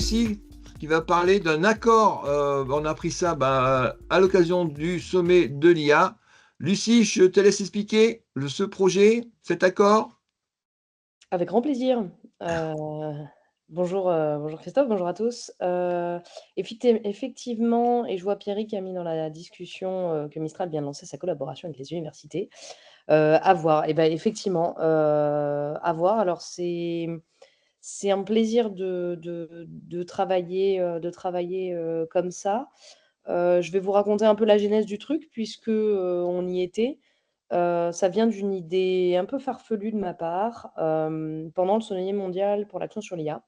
Lucie qui va parler d'un accord. On a appris ça à l'occasion du sommet de l'IA. Lucie, je te laisse expliquer ce projet, cet accord. Avec grand plaisir. Bonjour Christophe, bonjour à tous. Effectivement, et je vois Pierry qui a mis dans la discussion, que Mistral vient de lancer sa collaboration avec les universités. À voir. Et ben effectivement, à voir. Alors c'est un plaisir de travailler, comme ça. Je vais vous raconter un peu la genèse du truc puisque, on y était. Ça vient d'une idée un peu farfelue de ma part, pendant le sommet mondial pour l'action sur l'IA.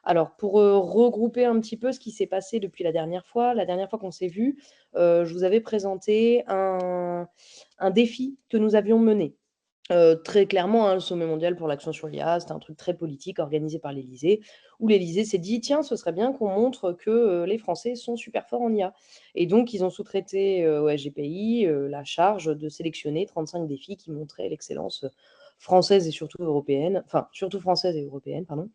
Alors pour, regrouper un petit peu ce qui s'est passé depuis la dernière fois qu'on s'est vu, je vous avais présenté un défi que nous avions mené. Très clairement, hein, le sommet mondial pour l'action sur l'IA, c'était un truc très politique organisé par l'Élysée, où l'Élysée s'est dit: «Tiens, ce serait bien qu'on montre que, les Français sont super forts en IA» et donc ils ont sous-traité, au SGPI, la charge de sélectionner 35 défis qui montraient l'excellence, française et surtout européenne, enfin surtout française et européenne, pardon.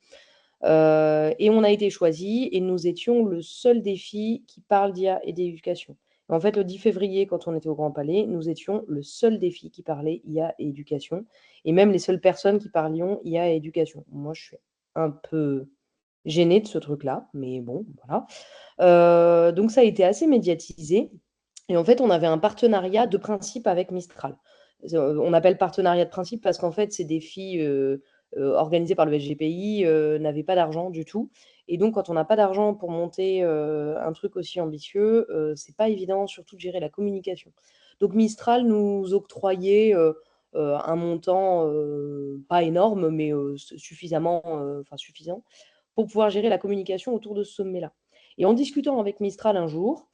Et on a été choisis et nous étions le seul défi qui parle d'IA et d'éducation. En fait, le 10 février, quand on était au Grand Palais, nous étions le seul défi qui parlait IA et éducation, et même les seules personnes qui parlions IA et éducation. Moi, je suis un peu gênée de ce truc-là, mais bon, voilà. Donc ça a été assez médiatisé et en fait, on avait un partenariat de principe avec Mistral. On appelle partenariat de principe parce qu'en fait, ces défis, organisés par le SGPI, n'avaient pas d'argent du tout et donc quand on n'a pas d'argent pour monter, un truc aussi ambitieux, c'est pas évident surtout de gérer la communication. Donc Mistral nous octroyait, un montant, pas énorme mais, suffisamment, enfin suffisant pour pouvoir gérer la communication autour de ce sommet-là. Et en discutant avec Mistral un jour,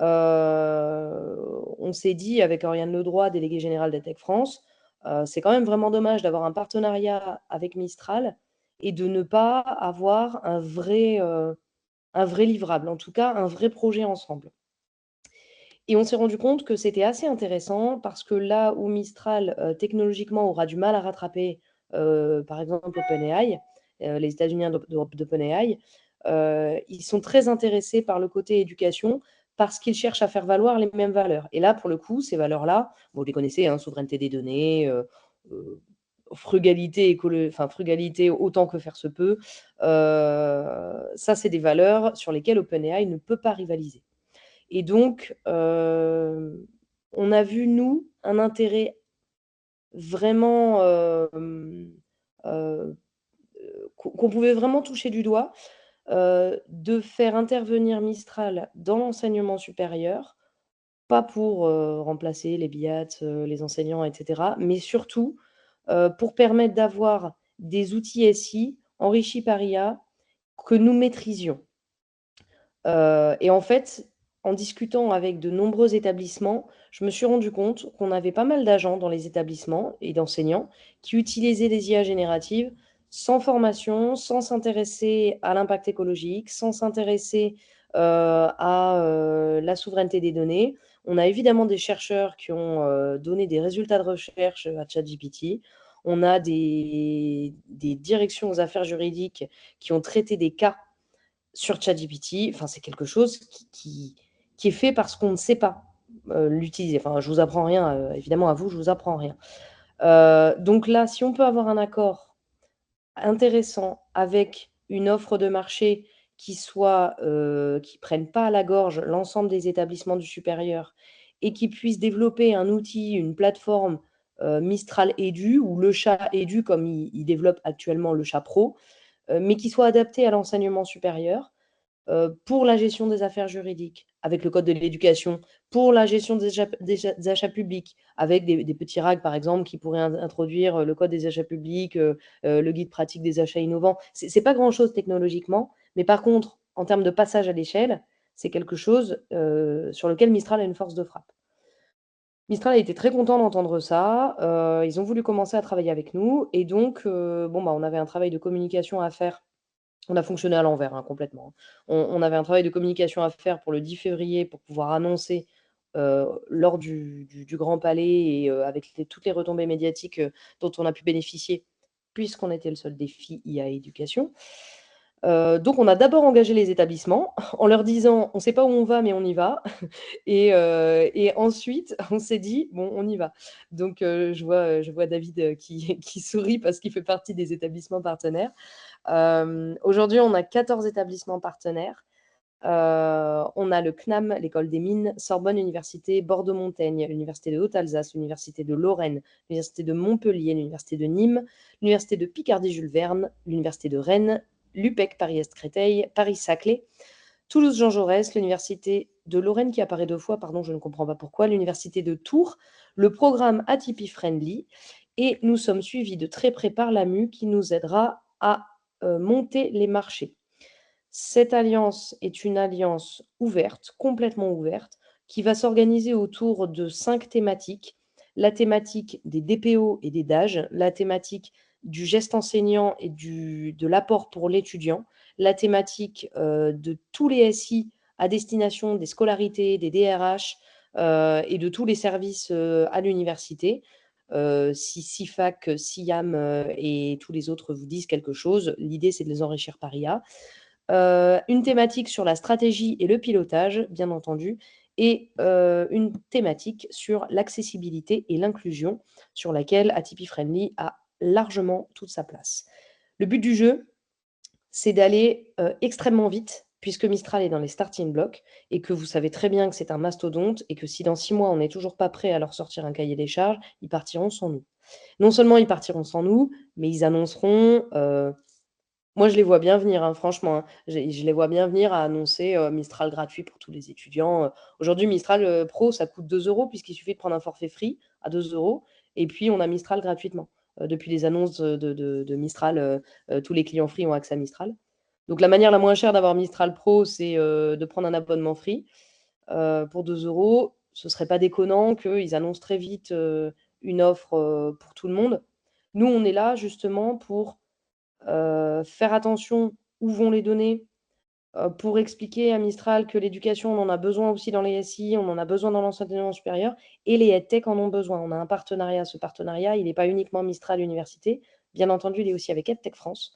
on s'est dit avec Oriane Ledroit, déléguée générale d'ATEC France, c'est quand même vraiment dommage d'avoir un partenariat avec Mistral et de ne pas avoir un vrai livrable, en tout cas un vrai projet ensemble. Et on s'est rendu compte que c'était assez intéressant parce que là où Mistral, technologiquement, aura du mal à rattraper, par exemple OpenAI, les États-Unis d'OpenAI, ils sont très intéressés par le côté éducation parce qu'ils cherchent à faire valoir les mêmes valeurs. Et là, pour le coup, ces valeurs-là, vous les connaissez, hein, souveraineté des données, frugalité, enfin, frugalité autant que faire se peut. Ça, c'est des valeurs sur lesquelles OpenAI ne peut pas rivaliser. Et donc, on a vu, nous, un intérêt vraiment, qu'on pouvait vraiment toucher du doigt, de faire intervenir Mistral dans l'enseignement supérieur, pas pour, remplacer les BIAT, les enseignants et cetera, mais surtout, pour permettre d'avoir des outils SI enrichis par IA que nous maîtrisions. Et en fait, en discutant avec de nombreux établissements, je me suis rendu compte qu'on avait pas mal d'agents dans les établissements et d'enseignants qui utilisaient des IA génératives sans formation, sans s'intéresser à l'impact écologique, sans s'intéresser, à, la souveraineté des données. On a évidemment des chercheurs qui ont, donné des résultats de recherche à ChatGPT. On a des directions aux affaires juridiques qui ont traité des cas sur ChatGPT. Enfin, c'est quelque chose qui est fait parce qu'on ne sait pas l'utiliser. Enfin, je vous apprends rien, évidemment, à vous, je vous apprends rien. Donc là, si on peut avoir un accord intéressant avec une offre de marché qui soit, qui prenne pas à la gorge l'ensemble des établissements du supérieur et qui puisse développer un outil, une plateforme, Mistral Edu ou le chat Edu comme il développe actuellement le chat Pro, mais qui soit adapté à l'enseignement supérieur, pour la gestion des affaires juridiques, avec le code de l'éducation, pour la gestion des achats publics, avec des petits rags, par exemple, qui pourraient introduire le code des achats publics, le guide pratique des achats innovants. C'est pas grand-chose technologiquement, mais par contre, en termes de passage à l'échelle, c'est quelque chose sur lequel Mistral a une force de frappe. Mistral a été très content d'entendre ça. Ils ont voulu commencer à travailler avec nous et donc, bon, bah, on avait un travail de communication à faire. On a fonctionné à l'envers, hein, complètement. On avait un travail de communication à faire pour le 10 février pour pouvoir annoncer, lors du Grand Palais et avec toutes les retombées médiatiques, dont on a pu bénéficier puisqu'on était le seul défi IA éducation. Donc on a d'abord engagé les établissements en leur disant: «On ne sait pas où on va, mais on y va» et ensuite on s'est dit: «Bon, on y va». Donc je vois David, qui qui sourit parce qu'il fait partie des établissements partenaires. Aujourd'hui, on a 14 établissements partenaires. On a le CNAM, l'École des mines, Sorbonne Université, Bordeaux-Montaigne, l'Université de Haute-Alsace, l'Université de Lorraine, l'Université de Montpellier, l'Université de Nîmes, l'Université de Picardie-Jules Verne, l'Université de Rennes, l'UPEC Paris-Est-Créteil, Paris-Saclay, Toulouse-Jean Jaurès, l'Université de Lorraine qui apparaît 2 fois, pardon, je ne comprends pas pourquoi, l'Université de Tours, le programme Atypi Friendly et nous sommes suivis de très près par l'AMU qui nous aidera à, monter les marchés. Cette alliance est une alliance ouverte, complètement ouverte, qui va s'organiser autour de 5 thématiques. La thématique des DPO et des DAGE, la thématique du geste enseignant et de l'apport pour l'étudiant, la thématique de tous les SI à destination des scolarités, des DRH et de tous les services à l'université. Si SIFAC, SIAM et tous les autres vous disent quelque chose, l'idée c'est de les enrichir par IA. Une thématique sur la stratégie et le pilotage, bien entendu, et une thématique sur l'accessibilité et l'inclusion, sur laquelle Atypi Friendly a largement toute sa place. Le but du jeu, c'est d'aller extrêmement vite, puisque Mistral est dans les starting blocks, et que vous savez très bien que c'est un mastodonte, et que si dans 6 mois on n'est toujours pas prêt à leur sortir un cahier des charges, ils partiront sans nous. Non seulement ils partiront sans nous, mais ils annonceront moi, je les vois bien venir, hein, franchement, hein. Je les vois bien venir à annoncer, Mistral gratuit pour tous les étudiants. Aujourd'hui, Mistral, Pro, ça coûte 2 € puisqu'il suffit de prendre un forfait free à 2 € et puis on a Mistral gratuitement. Depuis les annonces de Mistral, tous les clients free ont accès à Mistral. Donc la manière la moins chère d'avoir Mistral Pro, c'est, de prendre un abonnement free, pour 2 €. Ce serait pas déconnant qu'ils annoncent très vite, une offre, pour tout le monde. Nous, on est là justement pour faire attention où vont les données, pour expliquer à Mistral que l'éducation, on en a besoin aussi dans les SI, on en a besoin dans l'enseignement supérieur et les EdTech en ont besoin. On a un partenariat. Ce partenariat, il n'est pas uniquement Mistral Université. Bien entendu, il est aussi avec EdTech France.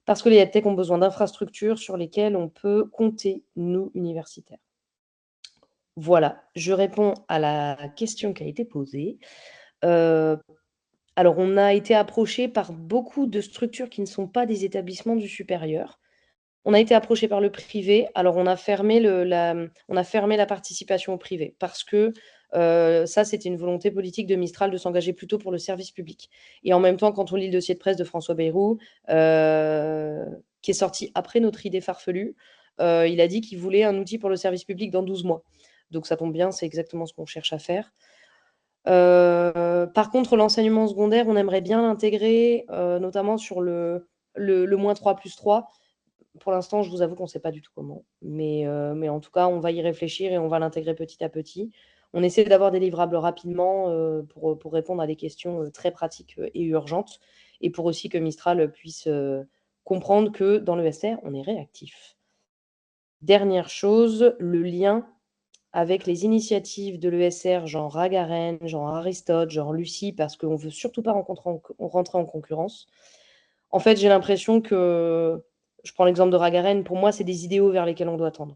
Parce que les EdTech ont besoin d'infrastructures sur lesquelles on peut compter, nous, universitaires. Voilà, je réponds à la question qui a été posée. Heu, alors on a été approché par beaucoup de structures qui ne sont pas des établissements du supérieur. On a été approché par le privé, alors on a fermé la participation au privé parce que, ça, c'était une volonté politique de Mistral de s'engager plutôt pour le service public et en même temps, quand on lit le dossier de presse de François Bayrou, qui est sorti après notre idée farfelue, il a dit qu'il voulait un outil pour le service public dans 12 mois. Donc ça tombe bien, c'est exactement ce qu'on cherche à faire. Par contre, l'enseignement secondaire, on aimerait bien l'intégrer, notamment sur le -3+3. Pour l'instant, je vous avoue qu'on ne sait pas du tout comment. Mais en tout cas, on va y réfléchir et on va l'intégrer petit à petit. On essaie d'avoir des livrables rapidement pour répondre à des questions très pratiques et urgentes. Et pour aussi que Mistral puisse comprendre que dans le SR, on est réactif. Dernière chose, le lien avec les initiatives de l'ESR, genre Ragaren, genre Aristote, genre Lucie, parce qu'on ne veut surtout pas rentrer en concurrence. En fait, j'ai l'impression que, je prends l'exemple de Ragaren, pour moi, c'est des idéaux vers lesquels on doit tendre.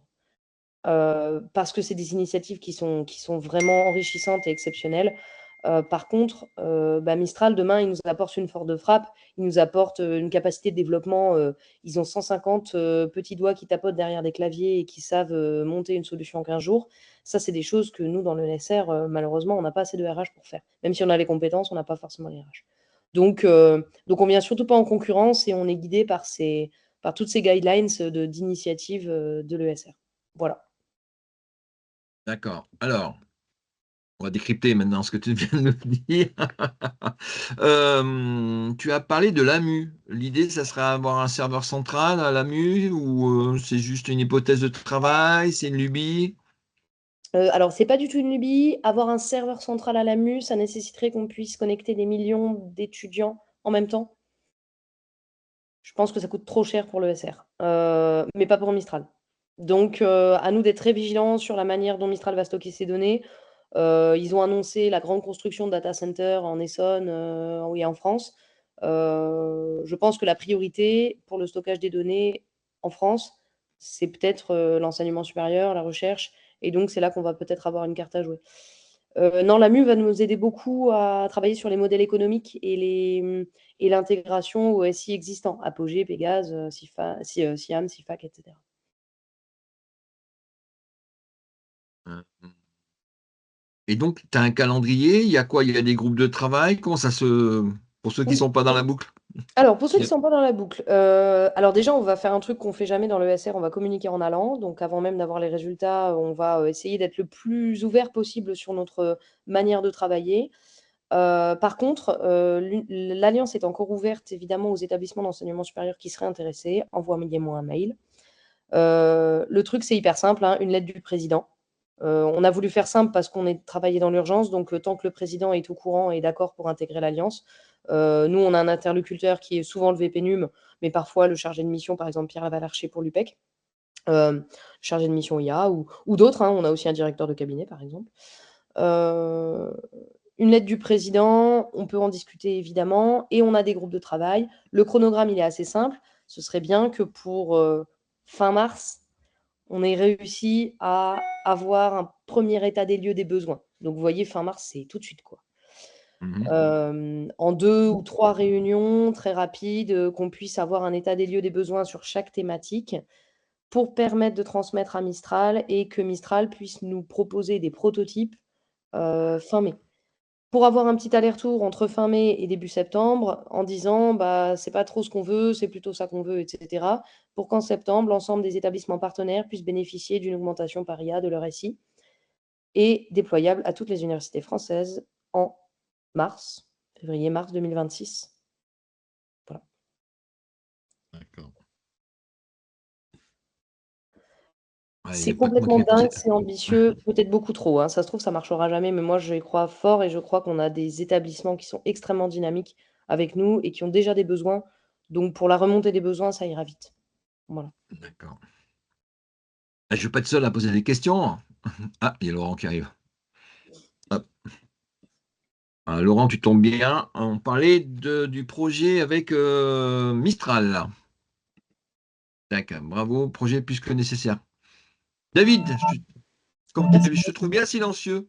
Parce que c'est des initiatives qui sont vraiment enrichissantes et exceptionnelles. Par contre, Mistral, demain, il nous apporte une force de frappe, il nous apporte une capacité de développement. Ils ont 150 petits doigts qui tapotent derrière des claviers et qui savent monter une solution en 15 jours. Ça, c'est des choses que nous, dans le NSR, malheureusement, on n'a pas assez de RH pour faire. Même si on a les compétences, on n'a pas forcément les RH. Donc on vient surtout pas en concurrence et on est guidé par toutes ces guidelines d'initiatives de l'ESR. Voilà. D'accord. Alors, on va décrypter maintenant ce que tu viens de nous dire. Tu as parlé de l'AMU. L'idée, ça serait avoir un serveur central à l'AMU ou, c'est juste une hypothèse de travail, c'est une lubie? Alors c'est pas du tout une lubie. Avoir un serveur central à l'AMU, ça nécessiterait qu'on puisse connecter des millions d'étudiants en même temps. Je pense que ça coûte trop cher pour l'ESR, mais pas pour Mistral. Donc à nous d'être très vigilants sur la manière dont Mistral va stocker ses données. Ils ont annoncé la grande construction de data center en Essonne, oui, en France. Je pense que la priorité pour le stockage des données en France, c'est peut-être l'enseignement supérieur, la recherche, et donc c'est là qu'on va peut-être avoir une carte à jouer. Non, la MU va nous aider beaucoup à travailler sur les modèles économiques et l'intégration au SI existant, Apogée, Pégase, SIAM, SIFAC, etc. Et donc, tu as un calendrier, il y a quoi? Il y a des groupes de travail? Comment ça se... Pour ceux qui ne Oui. sont pas dans la boucle? Alors, pour ceux qui Il ne y a- sont pas dans la boucle, alors déjà, on va faire un truc qu'on ne fait jamais dans le SR, on va communiquer en allant. Donc, avant même d'avoir les résultats, on va essayer d'être le plus ouvert possible sur notre manière de travailler. Par contre, l'Alliance est encore ouverte, évidemment, aux établissements d'enseignement supérieur qui seraient intéressés. Envoyez-moi un mail. Le truc, c'est hyper simple, hein, une lettre du président. On a voulu faire simple parce qu'on est travaillé dans l'urgence, donc tant que le président est au courant et d'accord pour intégrer l'Alliance, nous, on a un interlocuteur qui est souvent le VPNUM, mais parfois le chargé de mission, par exemple Pierre Lavalarché pour l'UPEC, chargé de mission IA ou d'autres, hein, on a aussi un directeur de cabinet, par exemple. Une lettre du président, on peut en discuter évidemment, et on a des groupes de travail. Le chronogramme, il est assez simple. Ce serait bien que pour fin mars, on ait réussi à avoir un premier état des lieux des besoins. Donc, vous voyez, fin mars, c'est tout de suite, quoi. En 2 ou 3 réunions très rapides, qu'on puisse avoir un état des lieux des besoins sur chaque thématique pour permettre de transmettre à Mistral et que Mistral puisse nous proposer des prototypes fin mai. Pour avoir un petit aller-retour entre fin mai et début septembre en disant bah, c'est pas trop ce qu'on veut, c'est plutôt ça qu'on veut, etc. Pour qu'en septembre, l'ensemble des établissements partenaires puissent bénéficier d'une augmentation par IA de leur SI et déployable à toutes les universités françaises en mars, février-mars 2026. Voilà. D'accord. Ouais, il y C'est a pas que moi qui complètement vais penser. dingue, c'est ambitieux, peut-être beaucoup trop, hein. Ça se trouve, ça marchera jamais, mais moi, je y crois fort et je crois qu'on a des établissements qui sont extrêmement dynamiques avec nous et qui ont déjà des besoins. Donc, pour la remontée des besoins, ça ira vite. Voilà. D'accord. Je ne vais pas être seul à poser des questions. Ah, il y a Laurent qui arrive. Hop. Ah, Laurent, tu tombes bien. On parlait du projet avec Mistral. Tac, bravo, projet plus que nécessaire. David, comme tu as Merci. vu, je te trouve bien silencieux.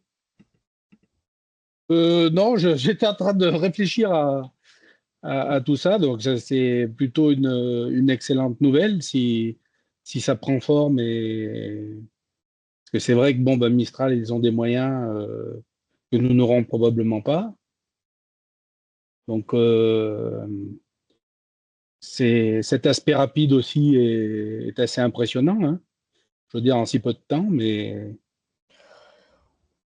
Non, j'étais en train de réfléchir à tout ça, donc ça, c'est plutôt une excellente nouvelle si ça prend forme parce que c'est vrai que bon, ben, Mistral, ils ont des moyens que nous n'aurons probablement pas. Donc cet aspect rapide aussi est assez impressionnant, hein. Je veux dire en si peu de temps, mais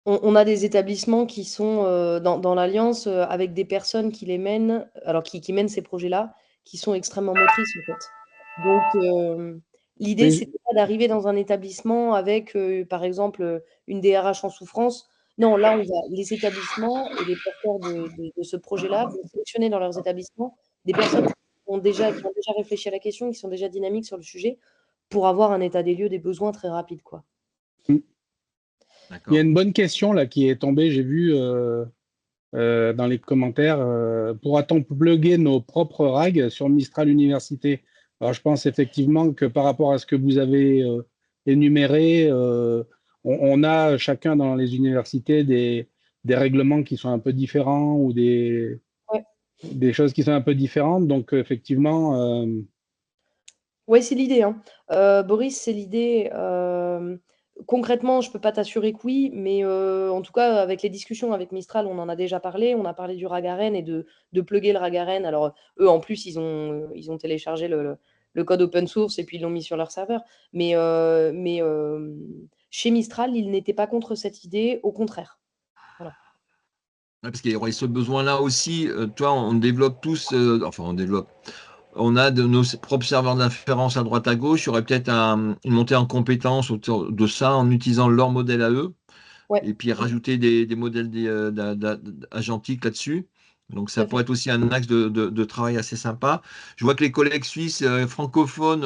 On a des établissements qui sont dans l'Alliance avec des personnes qui les mènent, alors qui mènent ces projets-là, qui sont extrêmement motrices, en fait. Donc, l'idée, oui, c'était pas d'arriver dans un établissement avec, par exemple, une DRH en souffrance. Non, là, les établissements et les porteurs de ce projet-là vont sélectionner dans leurs établissements des personnes qui ont déjà réfléchi à la question, qui sont déjà dynamiques sur le sujet, pour avoir un état des lieux des besoins très rapide, quoi. il y a D'accord. une bonne question là qui est tombée, j'ai vu. Dans les commentaires. Pourra-t-on plugger nos propres RAG sur Mistral Université? Alors, je pense effectivement que par rapport à ce que vous avez énuméré, on a chacun dans les universités des règlements qui sont un peu différents ou Ouais. des choses qui sont un peu différentes. Donc, effectivement, Ouais, c'est l'idée, hein. Boris, c'est l'idée. Concrètement, je peux pas t'assurer que oui, mais en tout cas, avec les discussions avec Mistral, on en a déjà parlé. On a parlé du Ragaren et de plugger le Ragaren. Alors, eux, en plus, ils ont téléchargé le code open source et puis ils l'ont mis sur leur serveur. Mais chez Mistral, ils n'étaient pas contre cette idée, au contraire. Voilà. Ouais, parce qu'il y aurait ce besoin-là aussi. Toi, on développe tous, enfin, on développe. On a de nos propres serveurs d'inférence à droite à gauche. Il y aurait peut-être une montée en compétences autour de ça en utilisant leur modèle à eux Ouais, et puis rajouter des modèles agentiques là-dessus. Donc, tout ça à fait. pourrait être aussi un axe de travail assez sympa. Je vois que les collègues suisses francophones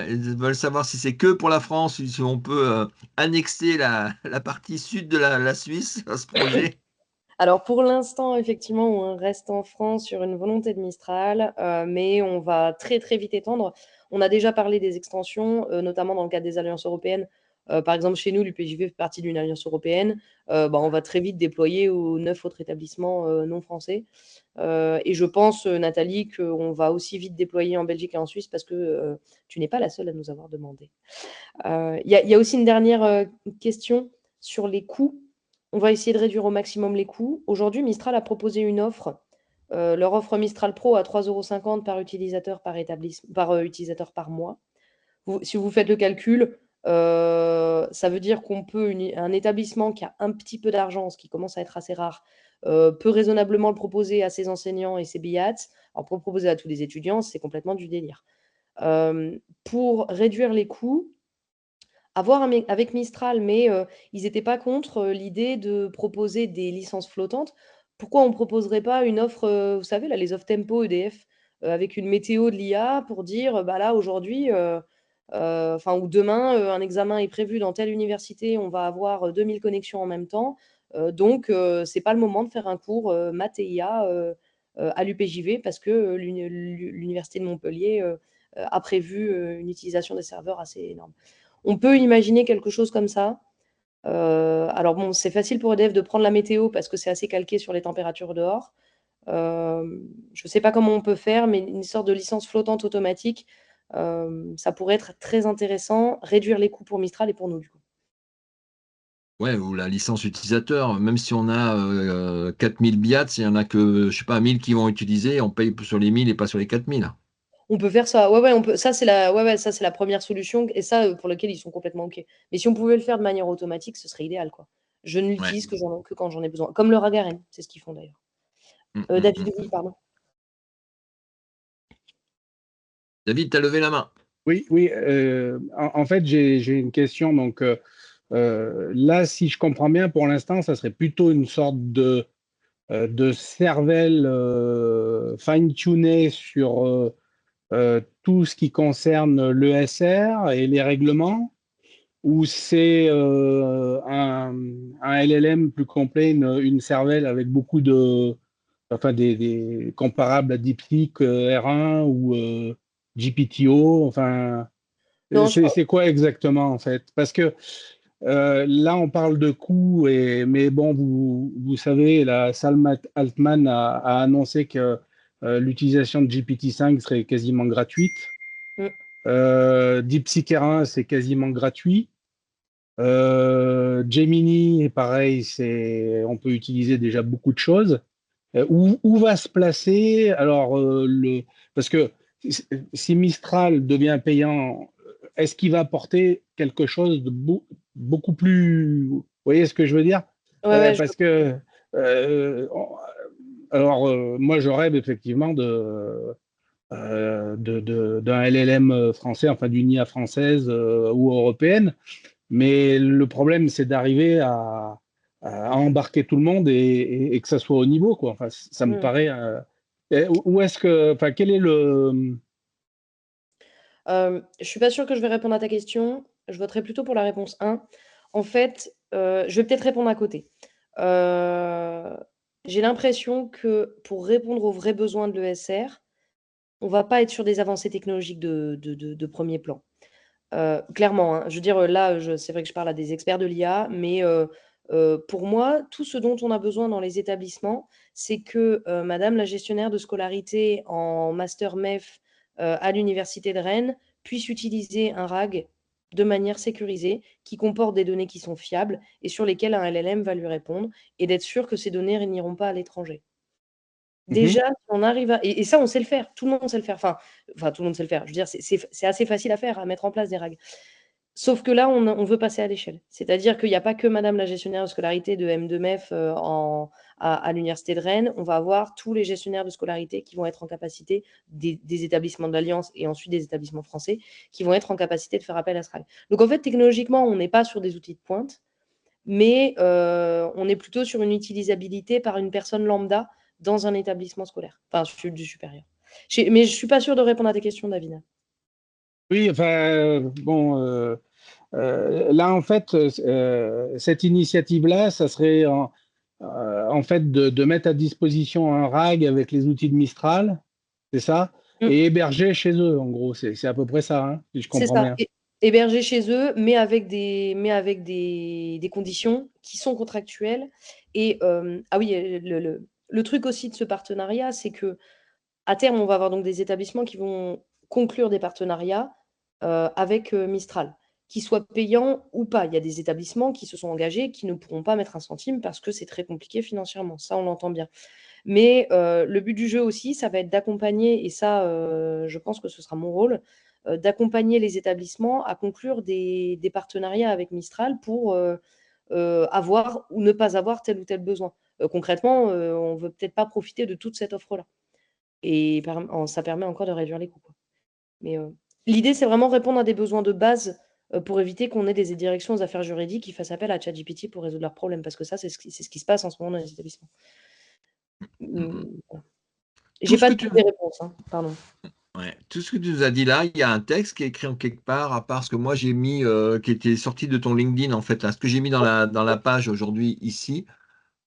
ils veulent savoir si c'est que pour la France, si on peut annexer la partie sud de la Suisse à ce projet. Alors pour l'instant, effectivement, on reste en France sur une volonté de Mistral, mais on va très très vite étendre. On a déjà parlé des extensions, notamment dans le cadre des alliances européennes. Par exemple, chez nous, l'UPJV fait partie d'une alliance européenne. On va très vite déployer aux 9 autres établissements non français. Et je pense, Nathalie, qu'on va aussi vite déployer en Belgique et en Suisse parce que tu n'es pas la seule à nous avoir demandé. Il y a aussi une dernière question sur les coûts. On va essayer de réduire au maximum les coûts. Aujourd'hui, Mistral a proposé une offre, leur offre Mistral Pro à 3,50 € par utilisateur par utilisateur par mois. Si vous faites le calcul, ça veut dire qu'on peut, un établissement qui a un petit peu d'argent, ce qui commence à être assez rare, peut raisonnablement le proposer à ses enseignants et ses BIAT. Alors pour le proposer à tous les étudiants, c'est complètement du délire. Pour réduire les coûts, à voir avec Mistral, mais ils n'étaient pas contre l'idée de proposer des licences flottantes. Pourquoi on ne proposerait pas une offre, vous savez, là, les offres tempo EDF, avec une météo de l'IA pour dire, bah là, aujourd'hui, ou demain, un examen est prévu dans telle université, on va avoir 2000 connexions en même temps. Donc, ce n'est pas le moment de faire un cours maths et IA à l'UPJV parce que l'université de Montpellier a prévu une utilisation des serveurs assez énorme. On peut imaginer quelque chose comme ça. Alors bon, c'est facile pour EDF de prendre la météo parce que c'est assez calqué sur les températures dehors. Je ne sais pas comment on peut faire, mais une sorte de licence flottante automatique, ça pourrait être très intéressant, réduire les coûts pour Mistral et pour nous, du coup. Ouais, ou la licence utilisateur, même si on a 4000 BIAT, s'il y en a que, je sais pas, 1000 qui vont utiliser, on paye sur les 1000 et pas sur les 4000. On peut faire ça. Ouais, on peut. Ça, c'est la première solution et ça, pour lequel ils sont complètement OK. Mais si on pouvait le faire de manière automatique, ce serait idéal, quoi. Je ne Ouais. l'utilise que quand j'en ai besoin. Comme le Ragaren, c'est ce qu'ils font d'ailleurs. David, oui, pardon. David, tu as levé la main. Oui, oui. En fait, j'ai une question. Donc là, si je comprends bien, pour l'instant, ça serait plutôt une sorte de cervelle fine-tunée sur tout ce qui concerne l'ESR et les règlements, ou c'est un LLM plus complet, une cervelle avec beaucoup des comparables à DeepSeek R1 ou GPTO, enfin, Non, c'est quoi exactement en fait? Parce que là, on parle de coûts, mais bon, vous savez, la Sam Altman a annoncé que l'utilisation de GPT-5 serait quasiment gratuite. DeepSeek R1, c'est quasiment gratuit. Gemini, pareil, on peut utiliser déjà beaucoup de choses. Où va se placer alors parce que si Mistral devient payant, est-ce qu'il va apporter quelque chose de beaucoup plus, vous voyez ce que je veux dire? Ouais, Parce que moi je rêve effectivement d'un LLM français, enfin d'une IA française ou européenne, mais le problème c'est d'arriver à embarquer tout le monde et que ça soit au niveau, quoi. Enfin, ça me paraît. Où est-ce que, enfin, quel est le. Je suis pas sûre que je vais répondre à ta question. Je voterai plutôt pour la réponse 1. En fait, je vais peut-être répondre à côté. J'ai l'impression que pour répondre aux vrais besoins de l'ESR, on va pas être sur des avancées technologiques de premier plan. Clairement, hein. Je veux dire, là, c'est vrai que je parle à des experts de l'IA, mais pour moi, tout ce dont on a besoin dans les établissements, c'est que madame la gestionnaire de scolarité en master MEF à l'université de Rennes puisse utiliser un RAG de manière sécurisée, qui comporte des données qui sont fiables et sur lesquelles un LLM va lui répondre, et d'être sûr que ces données n'iront pas à l'étranger. Déjà, si on arrive à et ça, on sait le faire, tout le monde sait le faire. Enfin, tout le monde sait le faire. Je veux dire, c'est assez facile à faire, à mettre en place des RAG. Sauf que là, on veut passer à l'échelle. C'est-à-dire qu'il n'y a pas que madame la gestionnaire de scolarité de M2MEF à l'université de Rennes. On va avoir tous les gestionnaires de scolarité qui vont être en capacité, des établissements de l'Alliance et ensuite des établissements français, qui vont être en capacité de faire appel à ce RAG. Donc en fait, technologiquement, on n'est pas sur des outils de pointe, mais on est plutôt sur une utilisabilité par une personne lambda dans un établissement scolaire, enfin du supérieur. Mais je ne suis pas sûre de répondre à tes questions, David. Oui, enfin, bon, là, en fait, cette initiative-là, ça serait en fait, de mettre à disposition un RAG avec les outils de Mistral, c'est ça? Et héberger chez eux, en gros. C'est à peu près ça, hein, si je C'est comprends ça, bien. hébergés chez eux, mais avec des conditions qui sont contractuelles. Et ah oui, le truc aussi de ce partenariat, c'est que à terme, on va avoir donc des établissements qui vont conclure des partenariats avec Mistral, qu'ils soient payants ou pas. Il y a des établissements qui se sont engagés qui ne pourront pas mettre un centime parce que c'est très compliqué financièrement. Ça, on l'entend bien. Mais le but du jeu aussi, ça va être d'accompagner, et ça, je pense que ce sera mon rôle, d'accompagner les établissements à conclure des partenariats avec Mistral pour avoir ou ne pas avoir tel ou tel besoin. Concrètement, on ne veut peut-être pas profiter de toute cette offre-là. Et ça permet encore de réduire les coûts, quoi. Mais l'idée, c'est vraiment répondre à des besoins de base pour éviter qu'on ait des directions aux affaires juridiques qui fassent appel à ChatGPT pour résoudre leurs problèmes, parce que ça, c'est ce qui se passe en ce moment dans les établissements. Voilà. J'ai pas toutes les réponses, hein, pardon. Ouais. Tout ce que tu nous as dit là, il y a un texte qui est écrit en quelque part, à part ce que moi j'ai mis, qui était sorti de ton LinkedIn en fait, là. Ce que j'ai mis dans la page aujourd'hui ici,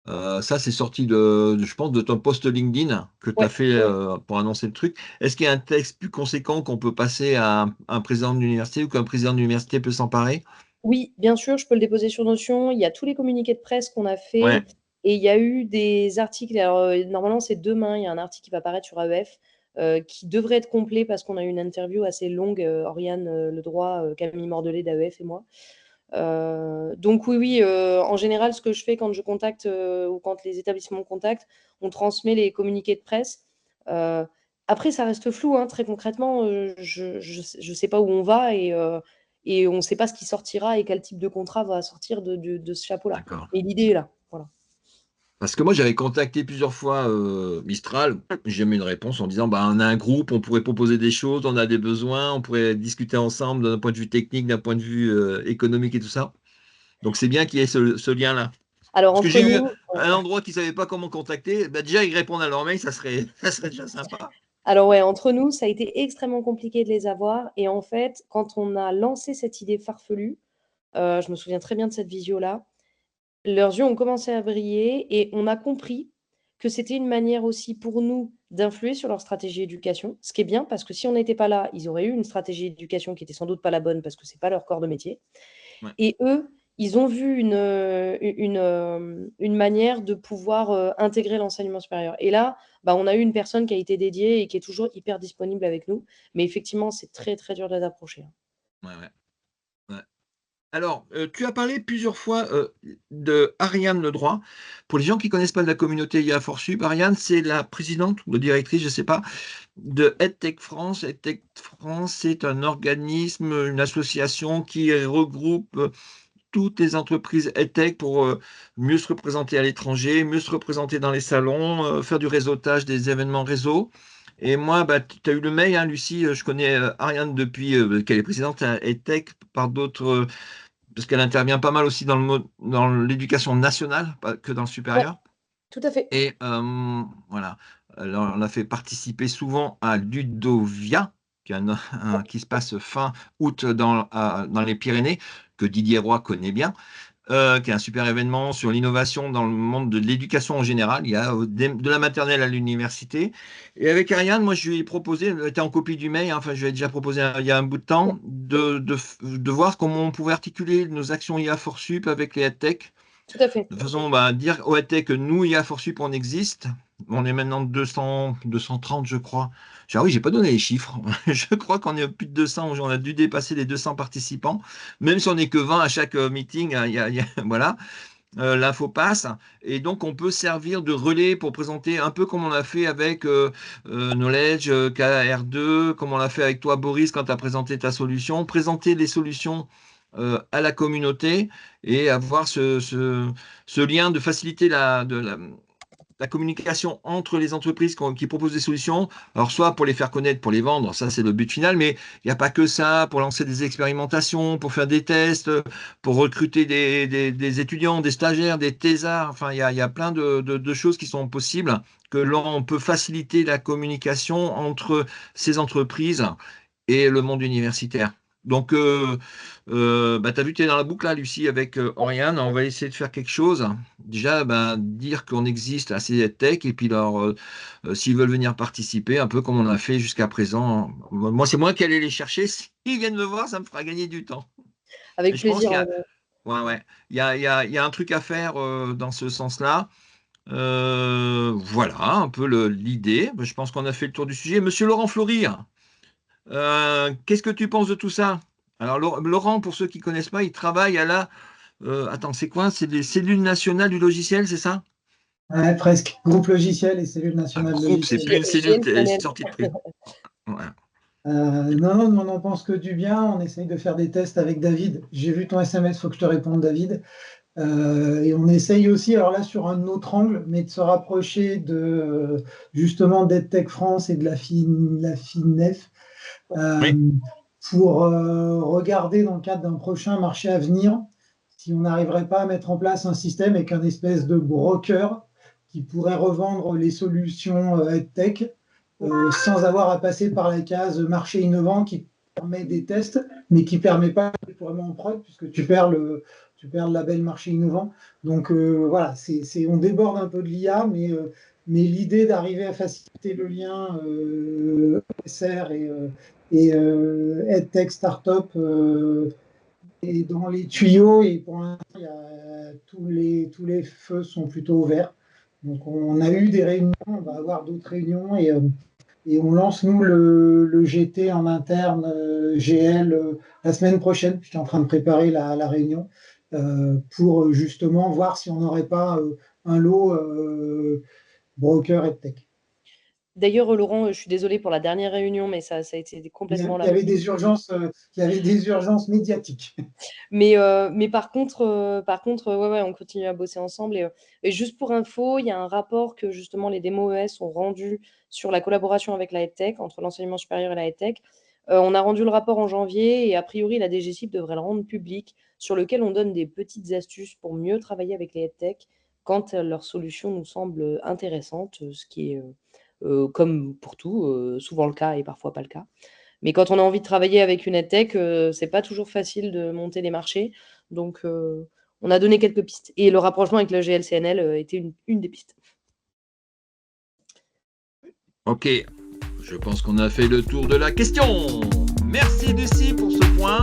ça c'est sorti je pense, de ton post LinkedIn que tu as Ouais. fait pour annoncer le truc. Est-ce qu'il y a un texte plus conséquent qu'on peut passer à un président d'université ou qu'un président d'université peut s'emparer? Oui, bien sûr, je peux le déposer sur Notion. Il y a tous les communiqués de presse qu'on a fait Ouais. et il y a eu des articles. Alors, normalement, c'est demain, il y a un article qui va apparaître sur AEF qui devrait être complet parce qu'on a eu une interview assez longue, Oriane Ledroit, Camille Mordelet d'AEF et moi. Donc oui, en général, ce que je fais quand je contacte ou quand les établissements me contactent, on transmet les communiqués de presse. Après, ça reste flou, hein, très concrètement, je sais pas où on va et on ne sait pas ce qui sortira et quel type de contrat va sortir de ce chapeau-là. D'accord. Mais l'idée est là, voilà. Parce que moi, j'avais contacté plusieurs fois Mistral, j'ai jamais eu une réponse en disant bah, on a un groupe, on pourrait proposer des choses, on a des besoins, on pourrait discuter ensemble d'un point de vue technique, d'un point de vue économique et tout ça. Donc c'est bien qu'il y ait ce lien-là. Alors Parce que entre j'ai eu nous, un endroit qui ne savait pas comment contacter, bah, déjà ils répondent à leur mail, ça serait déjà sympa. alors ouais, entre nous, ça a été extrêmement compliqué de les avoir et en fait, quand on a lancé cette idée farfelue, je me souviens très bien de cette visio-là. Leurs yeux ont commencé à briller et on a compris que c'était une manière aussi pour nous d'influer sur leur stratégie éducation, ce qui est bien parce que si on n'était pas là, ils auraient eu une stratégie éducation qui était sans doute pas la bonne parce que c'est pas leur corps de métier. Ouais. Et eux, ils ont vu une manière de pouvoir intégrer l'enseignement supérieur. Et là, bah, on a eu une personne qui a été dédiée et qui est toujours hyper disponible avec nous. Mais effectivement, c'est très, très dur de les approcher, hein. Ouais, ouais, ouais. Alors, tu as parlé plusieurs fois de Ariane Ledroit. Pour les gens qui ne connaissent pas de la communauté IA for Sup, Ariane, c'est la présidente ou la directrice, je ne sais pas, de EdTech France. EdTech France, c'est un organisme, une association qui regroupe toutes les entreprises EdTech pour mieux se représenter à l'étranger, mieux se représenter dans les salons, faire du réseautage des événements réseau. Et moi, bah, tu as eu le mail, hein, Lucie, je connais Ariane depuis qu'elle est présidente à EdTech par d'autres, parce qu'elle intervient pas mal aussi dans l'éducation nationale, pas que dans le Ouais, supérieur. tout à fait. Et voilà, alors, on a fait participer souvent à Ludovia, qui se passe fin août dans les Pyrénées, que Didier Roy connaît bien, qui est un super événement sur l'innovation dans le monde de l'éducation en général. Il y a de la maternelle à l'université. Et avec Ariane, moi, je lui ai proposé, elle était en copie du mail, hein, enfin, je lui ai déjà proposé il y a un bout de temps, de voir comment on pouvait articuler nos actions IA for Sup avec les EdTech. Tout à fait. De toute façon, bah, dire au EdTech que nous, IA for Sup, on existe. On est maintenant 200, 230, je crois. Ah oui, j'ai pas donné les chiffres. Je crois qu'on est plus de 200. On a dû dépasser les 200 participants. Même si on n'est que 20 à chaque meeting, hein, voilà, l'info passe. Et donc, on peut servir de relais pour présenter un peu comme on l'a fait avec Knowledge, KR2, comme on l'a fait avec toi, Boris, quand tu as présenté ta solution. Présenter les solutions à la communauté et avoir ce lien de faciliter la communication entre les entreprises qui proposent des solutions, alors soit pour les faire connaître, pour les vendre, ça c'est le but final, mais il n'y a pas que ça, pour lancer des expérimentations, pour faire des tests, pour recruter des étudiants, des stagiaires, des thésards, enfin il y a plein de choses qui sont possibles, que l'on peut faciliter la communication entre ces entreprises et le monde universitaire. Donc, tu as vu, tu es dans la boucle là, Lucie, avec Oriane. On va essayer de faire quelque chose. Déjà, dire qu'on existe à ces tech et puis s'ils veulent venir participer, un peu comme on a fait jusqu'à présent. Moi, c'est moi qui allais les chercher. S'ils viennent me voir, ça me fera gagner du temps. Avec Mais je pense plaisir. qu'il y a, ouais, ouais, il y a un truc à faire dans ce sens-là. Voilà un peu l'idée. Je pense qu'on a fait le tour du sujet. Monsieur Laurent Fleury, qu'est-ce que tu penses de tout ça? Alors, Laurent, pour ceux qui ne connaissent pas, il travaille à la. Attends, c'est quoi? C'est les cellules nationales du logiciel, c'est ça? Ouais, presque. Groupe logiciel et cellule Un nationale groupe, c'est logicielle. plus une cellule GLCNL. sortie de prix. Ouais. Non, non, on n'en pense que du bien. On essaye de faire des tests avec David. J'ai vu ton SMS, il faut que je te réponde, David. Et on essaye aussi, alors là, sur un autre angle, mais de se rapprocher de justement d'EdTech France et de la FINEF Oui. pour regarder dans le cadre d'un prochain marché à venir si on n'arriverait pas à mettre en place un système avec un espèce de broker qui pourrait revendre les solutions EdTech sans avoir à passer par la case marché innovant qui permet des tests, mais qui ne permet pas de déploiement en prod, puisque tu perds le label marché innovant. Donc voilà, on déborde un peu de l'IA, mais l'idée d'arriver à faciliter le lien SR et EdTech Startup est dans les tuyaux, et pour l'instant, tous les feux sont plutôt ouverts. Donc on a eu des réunions, on va avoir d'autres réunions, et on lance, nous, le GT en interne, GL, la semaine prochaine. Je suis en train de préparer la réunion pour justement voir si on n'aurait pas un lot broker et tech. D'ailleurs, Laurent, je suis désolée pour la dernière réunion, mais ça a été complètement Il y avait des urgences, médiatiques. Mais par contre, ouais, on continue à bosser ensemble. Et juste pour info, il y a un rapport que justement les démos ES ont rendu sur la collaboration avec la EdTech, entre l'enseignement supérieur et la EdTech. On a rendu le rapport en janvier et a priori, la DGCIP devrait le rendre public, sur lequel on donne des petites astuces pour mieux travailler avec les EdTech quand leurs solutions nous semblent intéressantes, ce qui est, comme pour tout, souvent le cas et parfois pas le cas. Mais quand on a envie de travailler avec une EdTech, c'est pas toujours facile de monter les marchés. Donc, on a donné quelques pistes. Et le rapprochement avec le GLCNL était une des pistes. Ok, je pense qu'on a fait le tour de la question. Merci Lucie pour ce point.